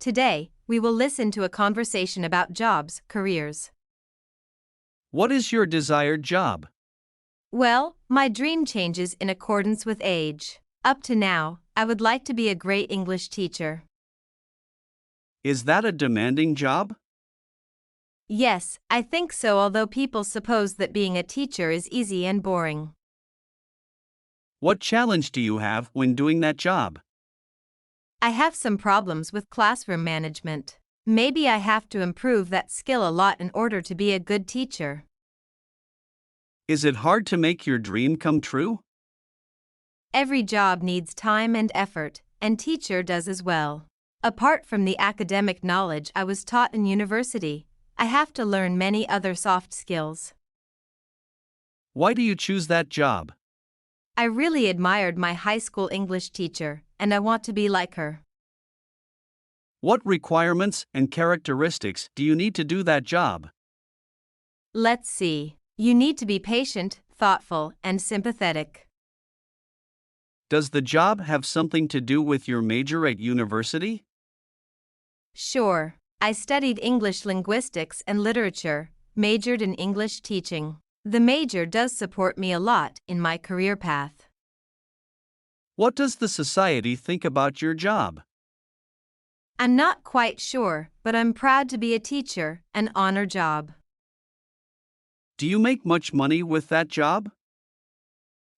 Today, we will listen to a conversation about jobs, careers. What is your desired job? Well, my dream changes in accordance with age. Up to now, I would like to be a great English teacher. Is that a demanding job? Yes, I think so, although people suppose that being a teacher is easy and boring. What challenge do you have when doing that job? I have some problems with classroom management. Maybe I have to improve that skill a lot in order to be a good teacher. Is it hard to make your dream come true? Every job needs time and effort, and teacher does as well. Apart from the academic knowledge I was taught in university, I have to learn many other soft skills. Why do you choose that job? I really admired my high school English teacher, and I want to be like her. What requirements and characteristics do you need to do that job? Let's see. You need to be patient, thoughtful, and sympathetic. Does the job have something to do with your major at university? Sure, I studied English linguistics and literature, majored in English teaching. The major does support me a lot in my career path. What does the society think about your job? I'm not quite sure, but I'm proud to be a teacher, an honor job. Do you make much money with that job?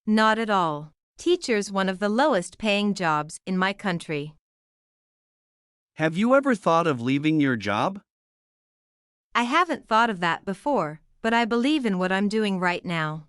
Not at all. Teacher's one of the lowest paying jobs in my country. Have you ever thought of leaving your job? I haven't thought of that before, but I believe in what I'm doing right now.